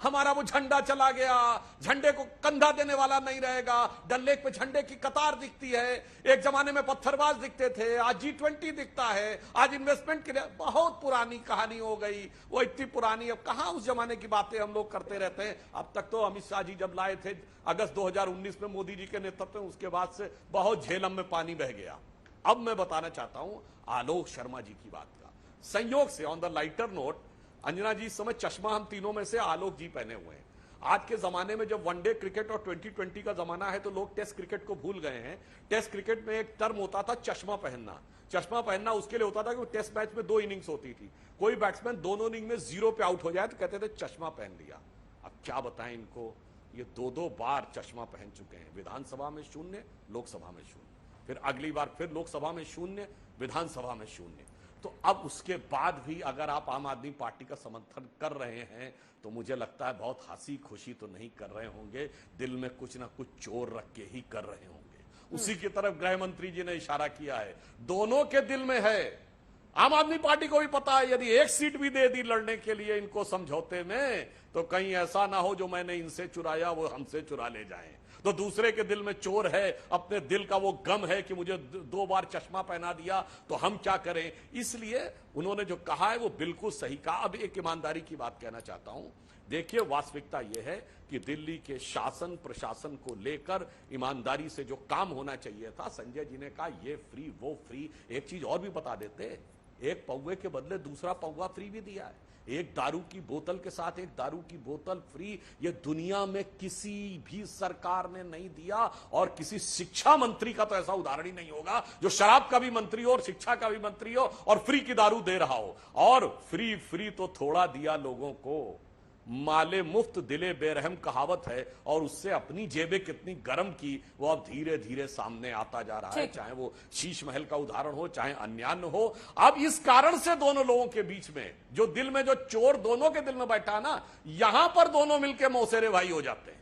हमारा वो झंडा चला गया, झंडे को कंधा देने वाला नहीं रहेगा। डल लेक पे झंडे की कतार दिखती है। एक जमाने में पत्थरबाज दिखते थे, आज G20 दिखता है, आज इन्वेस्टमेंट के लिए। बहुत पुरानी कहानी हो गई वो, इतनी पुरानी। अब कहां उस जमाने की बातें हम लोग करते रहते हैं। अब तक तो अमित शाह जी जब लाए थे अगस्त 2019 में मोदी जी के नेतृत्व में, उसके बाद से बहुत झेलम में पानी बह गया। अब मैं बताना चाहता हूं आलोक शर्मा जी की बात का। संयोग से on the lighter note, Anjana ji, इस समय चश्मा हम तीनों में से आलोक जी पहने हुए हैं। आज के जमाने में जब वनडे क्रिकेट और 2020 का जमाना है तो लोग टेस्ट क्रिकेट को भूल गए हैं। टेस्ट क्रिकेट में एक टर्म होता था चश्मा पहनना। चश्मा पहनना उसके लिए होता था कि टेस्ट मैच में 2 इनिंग्स होती थी, कोई बैट्समैन दोनों इनिंग में 0 पे आउट हो जाए तो कहते थे चश्मा पहन लिया। अब क्या बताएं इनको, ये 2-2 बार चश्मा पहन चुके हैं। विधानसभा में 0, लोकसभा में 0, फिर अगली बार फिर लोकसभा में 0, विधानसभा में 0। तो अब उसके बाद भी अगर आप आम आदमी पार्टी का समर्थन कर रहे हैं तो मुझे लगता है बहुत हंसी खुशी तो नहीं कर रहे होंगे, दिल में कुछ ना कुछ चोर रख के ही कर रहे होंगे। उसी की तरफ गृह मंत्री जी ने इशारा किया है, दोनों के दिल में है। आम आदमी पार्टी को भी पता है यदि एक सीट भी दे दी लड़ने के लिए इनको समझौते में, तो कहीं ऐसा ना हो जो मैंने इनसे चुराया वो हमसे चुरा ले जाएं। तो दूसरे के दिल में चोर है, अपने दिल का वो गम है कि मुझे 2 बार चश्मा पहना दिया तो हम क्या करें। इसलिए उन्होंने जो कहा है वो बिल्कुल सही कहा। अब एक ईमानदारी की बात कहना चाहता हूं, देखिए वास्तविकता यह है कि दिल्ली के शासन प्रशासन को लेकर ईमानदारी से जो काम होना चाहिए था, संजय जी ने कहा ये फ्री वो फ्री। एक चीज और भी बता देते, एक पौवे के बदले दूसरा पौवा फ्री भी दिया है। एक दारू की बोतल के साथ एक दारू की बोतल फ्री, ये दुनिया में किसी भी सरकार ने नहीं दिया। और किसी शिक्षा मंत्री का तो ऐसा उदाहरण ही नहीं होगा जो शराब का भी मंत्री हो और शिक्षा का भी मंत्री हो और फ्री की दारू दे रहा हो। और फ्री फ्री तो थोड़ा दिया लोगों को, माले मुफ्त दिले बेरहम कहावत है, और उससे अपनी जेबें कितनी गर्म की वो अब धीरे धीरे सामने आता जा रहा है। चाहे वो शीश महल का उदाहरण हो, चाहे अन्यान्य हो। अब इस कारण से दोनों लोगों के बीच में जो दिल में जो चोर दोनों के दिल में बैठा ना, यहां पर दोनों मिलकर मौसेरे भाई हो जाते हैं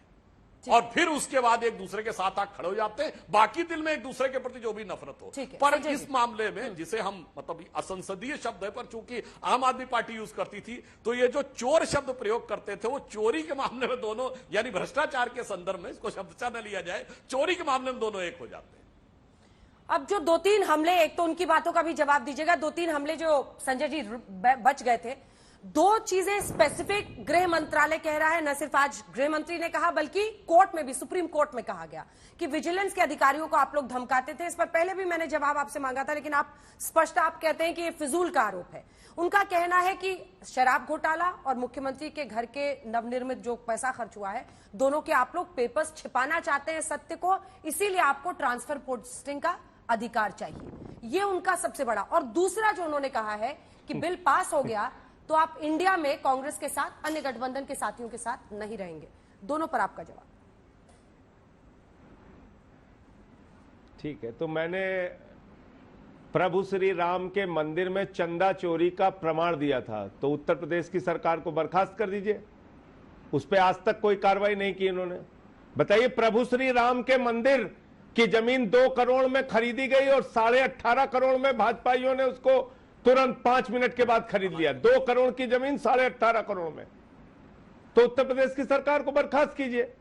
और फिर उसके बाद एक दूसरे के साथ आकर खड़े हो जाते हैं। बाकी दिल में एक दूसरे के प्रति जो भी नफरत हो। पर इस मामले में जिसे हम मतलब असंसदीय शब्द है, पर चूंकि आम आदमी पार्टी यूज करती थी, तो ये जो चोर शब्द प्रयोग करते थे वो चोरी के मामले में दोनों, यानी भ्रष्टाचार के संदर्भ में, इसको शब्दशः न लिया जाए, चोरी के मामले में दोनों एक हो जाते हैं। अब जो 2-3 हमले, एक तो उनकी बातों का भी जवाब दीजिएगा, 2-3 हमले जो संजय जी बच गए थे, 2 चीजें स्पेसिफिक गृह मंत्रालय कह रहा है। न सिर्फ आज गृह मंत्री ने कहा बल्कि कोर्ट में भी, सुप्रीम कोर्ट में कहा गया कि विजिलेंस के अधिकारियों को आप लोग धमकाते थे। इस पर पहले भी मैंने जवाब आपसे मांगा था, लेकिन आप स्पष्ट आप कहते हैं कि ये फिजूल का आरोप है। उनका कहना है कि शराब घोटाला और मुख्यमंत्री के घर के नवनिर्मित जो पैसा खर्च हुआ है, दोनों के आप लोग पेपर्स छिपाना चाहते हैं सत्य को, इसीलिए आपको ट्रांसफर पोस्टिंग का अधिकार चाहिए। ये उनका सबसे बड़ा। और दूसरा जो उन्होंने कहा है कि बिल पास हो गया तो आप इंडिया में कांग्रेस के साथ, अन्य गठबंधन के साथियों के साथ नहीं रहेंगे। दोनों पर आपका जवाब। ठीक है, तो मैंने प्रभु श्री राम के मंदिर में चंदा चोरी का प्रमाण दिया था, तो उत्तर प्रदेश की सरकार को बर्खास्त कर दीजिए। उस पर आज तक कोई कार्रवाई नहीं की इन्होंने। बताइए, प्रभु श्री राम के मंदिर की जमीन 2 करोड़ में खरीदी गई और 18.5 करोड़ में भाजपाइयों ने उसको तुरंत 5 मिनट के बाद खरीद लिया। 2 करोड़ की जमीन 18.5 करोड़ में। तो उत्तर प्रदेश की सरकार को बर्खास्त कीजिए।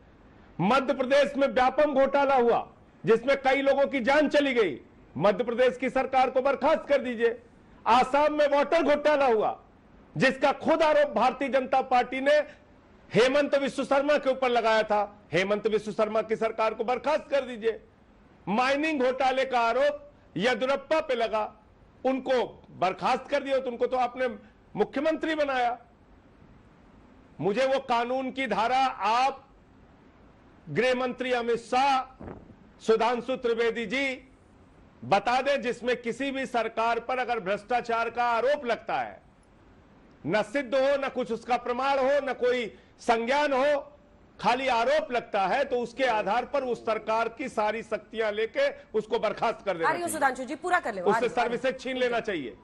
मध्य प्रदेश में व्यापम घोटाला हुआ जिसमें कई लोगों की जान चली गई, मध्य प्रदेश की सरकार को बर्खास्त कर दीजिए। आसाम में वाटर घोटाला हुआ जिसका खुद आरोप भारतीय जनता पार्टी ने हेमंत विश्व शर्मा के ऊपर लगाया था, हेमंत विश्व शर्मा की सरकार को बर्खास्त कर दीजिए। माइनिंग घोटाले का आरोप येदियुरप्पा पे लगा, उनको बर्खास्त कर दिया, तो उनको तो आपने मुख्यमंत्री बनाया। मुझे वो कानून की धारा आप गृह मंत्री अमित शाह, सुधांशु त्रिवेदी जी बता दें जिसमें किसी भी सरकार पर अगर भ्रष्टाचार का आरोप लगता है, न सिद्ध हो, न कुछ उसका प्रमाण हो, न कोई संज्ञान हो, खाली आरोप लगता है, तो उसके आधार पर उस सरकार की सारी शक्तियां लेके उसको बर्खास्त कर देना चाहिए। सुधांशु जी पूरा कर ले, उससे सर्विसेज छीन लेना चाहिए।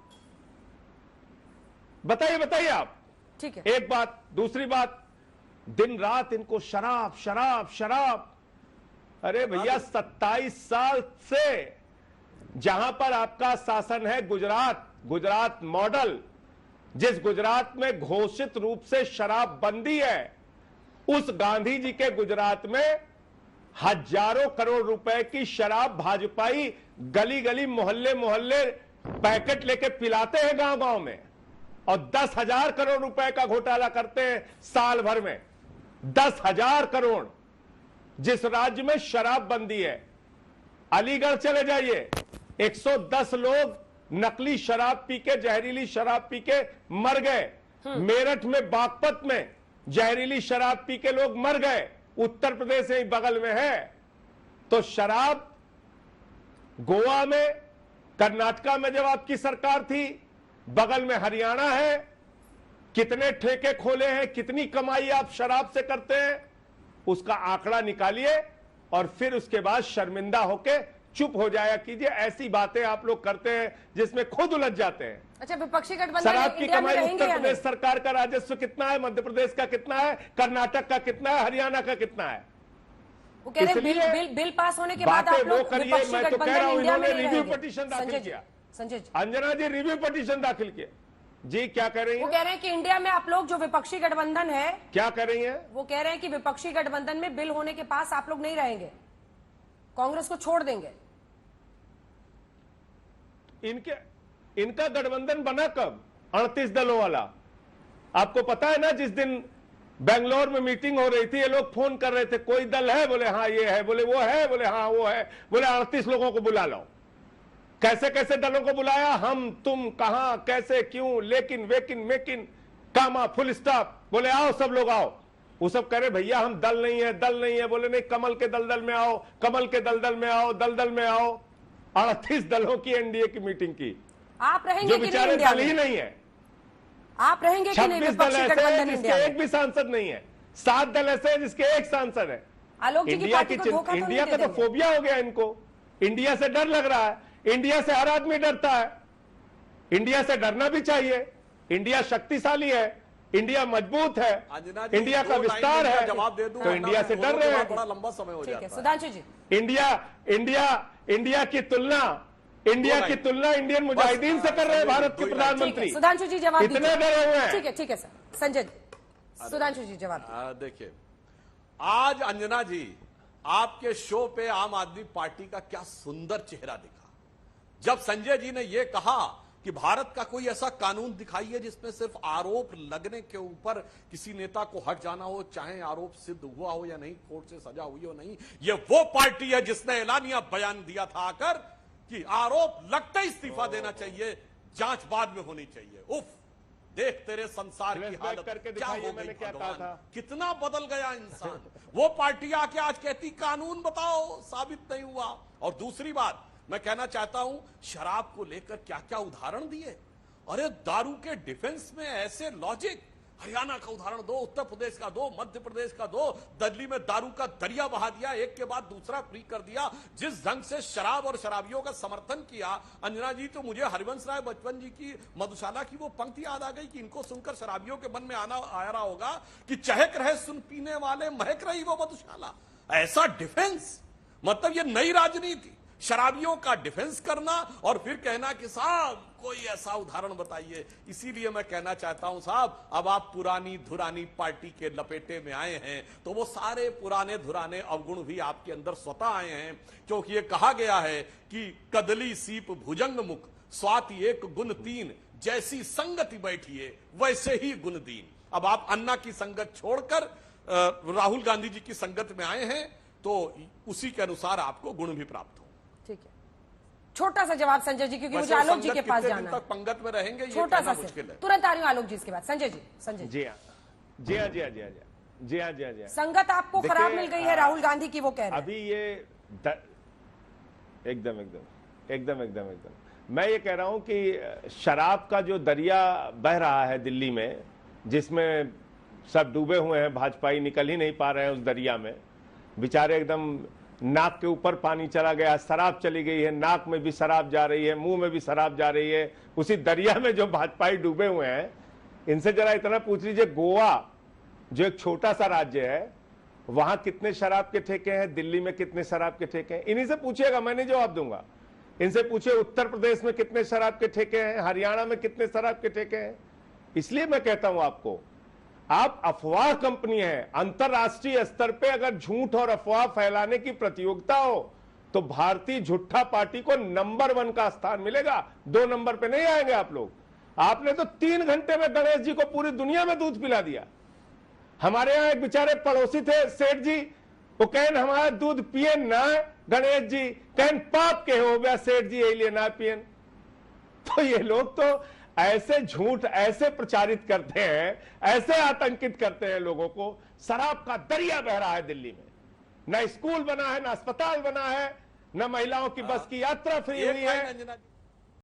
बताइए आप। ठीक है। एक बात। दूसरी बात, दिन रात इनको शराब शराब शराब। अरे भैया, 27 साल से जहां पर आपका शासन है, गुजरात मॉडल, जिस गुजरात में घोषित रूप से शराब बंदी है, उस गांधी जी के गुजरात में हजारों करोड़ रुपए की शराब भाजपाई गली गली मोहल्ले मोहल्ले पैकेट लेके पिलाते हैं गांव गांव में, और 10,000 करोड़ रुपए का घोटाला करते हैं साल भर में। 10,000 करोड़। जिस राज्य में शराब बंदी है, अलीगढ़ चले जाइए, 110 लोग नकली शराब पी के, जहरीली शराब पी के मर गए। मेरठ में, बागपत में जहरीली शराब पी के लोग मर गए। उत्तर प्रदेश ही बगल में है। तो शराब गोवा में, कर्नाटका में जब आपकी सरकार थी, बगल में हरियाणा है, कितने ठेके खोले हैं, कितनी कमाई आप शराब से करते हैं। उसका आंकड़ा निकालिए और फिर उसके बाद शर्मिंदा होके चुप हो जाया कीजिए। ऐसी बातें आप लोग करते हैं जिसमें खुद उलझ जाते हैं। अच्छा, विपक्षी गठबंधन शराब की इंडिया में कमाई रहेंगे उत्तर या प्रदेश नहीं? सरकार का राजस्व कितना है, मध्य प्रदेश का कितना है, कर्नाटक का कितना है, हरियाणा का कितना है? वो कह रहे हैं इसलिए बिल पास होने के बाद आप बातें वो लोग करिए। विपक्षी मैं तो कह गठबंधन रहा हूं इंडिया में इन्होंने नहीं रिव्यू रहेंगे। पिटीशन दाखिल किया। संजय जी, अंजना जी रिव्यू पिटीशन दाखिल किया। जी क्या कह रही वो है? कह रहे हैं कि इंडिया में आप लोग जो विपक्षी गठबंधन है, क्या कर रही है? वो कह रहे हैं कि विपक्षी गठबंधन में बिल होने के पास आप लोग नहीं रहेंगे, कांग्रेस को छोड़ देंगे। इनका गठबंधन बना कब? 38 दलों वाला। आपको पता है ना, जिस दिन बेंगलोर में मीटिंग हो रही थी, ये लोग फोन कर रहे थे, कोई दल है? बोले हाँ ये है, बोले वो है, बोले हाँ वो है, बोले 38 लोगों को बुला लो। कैसे कैसे दलों को बुलाया, हम तुम कहां कैसे क्यों, लेकिन वेकिन मेकिन कामा फुल स्टॉप, बोले आओ सब लोग आओ। वो सब कह रहे भैया हम दल नहीं है, दल नहीं है। बोले नहीं, कमल के दलदल में आओ, कमल के दलदल में आओ, दलदल में आओ। 38 दलों की एनडीए की मीटिंग की। आप रहेंगे जो कि नहीं बेचारे इंडिया दल ही में? नहीं है। आप रहेंगे कि नहीं 26 दल विपक्षी ऐसे गठबंधन हैं इंडिया जिसके में? एक भी सांसद नहीं है। 7 दल ऐसे हैं जिसके एक सांसद है। आलोक जी की पार्टी को धोखा तो इंडिया नहीं का दे तो देंगे? फोबिया हो गया इनको। इंडिया से डर लग रहा है। इंडिया से हर आदमी डरता है। इंडिया से डरना भी चाहिए। इंडिया शक्तिशाली है, इंडिया मजबूत है, इंडिया का विस्तार है, जवाब दे दूं, तो इंडिया से डर रहे हैं। बड़ा लंबा समय हो ठीक है जाता है। सुधांशु जी, इंडिया की तुलना इंडियन मुजाहिदीन से कर रहे हैं भारत के ठीक है प्रधानमंत्री। सुधांशु जी जवाब इतने दीजिए। डरे हुए हैं। ठीक है सर। संजय जी, सुधांशु जी जवाब दीजिए। देखिए, आज अंजना जी आपके शो पे आम आदमी पार्टी का क्या सुंदर चेहरा दिखा जब संजय जी ने यह कहा कि भारत का कोई ऐसा कानून दिखाइए जिसमें सिर्फ आरोप लगने के ऊपर किसी नेता को हट जाना हो, चाहे आरोप सिद्ध हुआ हो या नहीं, कोर्ट से सजा हुई हो नहीं। ये वो पार्टी है जिसने एलानिया बयान दिया था आकर कि आरोप लगते ही इस्तीफा देना चाहिए, जांच बाद में होनी चाहिए। उफ, देख तेरे संसार की हालत क्या हो गई भगवान, कितना बदल गया इंसान। वो पार्टी आके आज कहती कानून बताओ, साबित नहीं हुआ। और दूसरी बात मैं कहना चाहता हूं, शराब को लेकर क्या क्या उदाहरण दिए। अरे दारू के डिफेंस में ऐसे लॉजिक, हरियाणा का उदाहरण दो, उत्तर प्रदेश का दो, मध्य प्रदेश का दो। दिल्ली में दारू का दरिया बहा दिया, एक के बाद दूसरा फ्री कर दिया। जिस ढंग से शराब और शराबियों का समर्थन किया अंजना जी, तो मुझे हरिवंश राय बचपन जी की मधुशाला की वो पंक्ति याद आ गई कि इनको सुनकर शराबियों के मन में आ रहा होगा कि चहक रहे सुन पीने वाले, महक रही वो मधुशाला। ऐसा डिफेंस, मतलब ये नई राजनीति, शराबियों का डिफेंस करना और फिर कहना कि साहब कोई ऐसा उदाहरण बताइए। इसीलिए मैं कहना चाहता हूं साहब, अब आप पुरानी धुरानी पार्टी के लपेटे में आए हैं, तो वो सारे पुराने धुराने अवगुण भी आपके अंदर स्वतः आए हैं। क्योंकि ये कहा गया है कि कदली सीप भुजंग मुख, स्वाति एक गुण तीन, जैसी संगति बैठिए वैसे ही गुण दीन। अब आप अन्ना की संगत छोड़कर राहुल गांधी जी की संगत में आए हैं, तो उसी के अनुसार आपको गुण भी प्राप्त हो। ठीक है, छोटा सा जवाब संजय जी, क्योंकि मुझे आलोक जी के पास जाना है। पंगत में रहेंगे, छोटा सा मुश्किल है। तुरंत आ रही हूं आलोक जी इसके बाद। संजय जी, जी हाँ। संगत आपको खराब मिल गई है राहुल गांधी की, वो कह रहे हैं। अभी ये एकदम मैं ये कह रहा हूं कि शराब का जो दरिया बह रहा है दिल्ली में, जिसमें सब डूबे हुए हैं, भाजपाई निकल ही नहीं पा रहे हैं उस दरिया में। बेचारे एकदम नाक के ऊपर पानी चला गया, शराब चली गई है, नाक में भी शराब जा रही है, मुंह में भी शराब जा रही है। उसी दरिया में जो भाजपाई डूबे हुए हैं, इनसे जरा इतना पूछ लीजिए, गोवा जो एक छोटा सा राज्य है, वहां कितने शराब के ठेके हैं, दिल्ली में कितने शराब के ठेके हैं, इन्हीं से पूछिएगा, मैं नहीं जवाब दूंगा। इनसे पूछिए उत्तर प्रदेश में कितने शराब के ठेके हैं, हरियाणा में कितने शराब के ठेके हैं। इसलिए मैं कहता हूं आपको, आप अफवाह कंपनी है। अंतरराष्ट्रीय स्तर पे अगर झूठ और अफवाह फैलाने की प्रतियोगिता हो तो भारतीय झूठा पार्टी को नंबर 1 का स्थान मिलेगा, 2 नंबर पे नहीं आएंगे आप लोग। आपने तो 3 घंटे में गणेश जी को पूरी दुनिया में दूध पिला दिया। हमारे यहाँ एक बेचारे पड़ोसी थे सेठ जी, वो कहन हमारा दूध पिए ना गणेश जी, कहन पाप के हो गया सेठ जी, यही लिए ना पियन। तो ये लोग तो ऐसे झूठ ऐसे प्रचारित करते हैं, ऐसे आतंकित करते हैं लोगों को। शराब का दरिया बह रहा है दिल्ली में, न स्कूल बना है, न अस्पताल बना है, न महिलाओं की बस की यात्रा फ्री हुई है।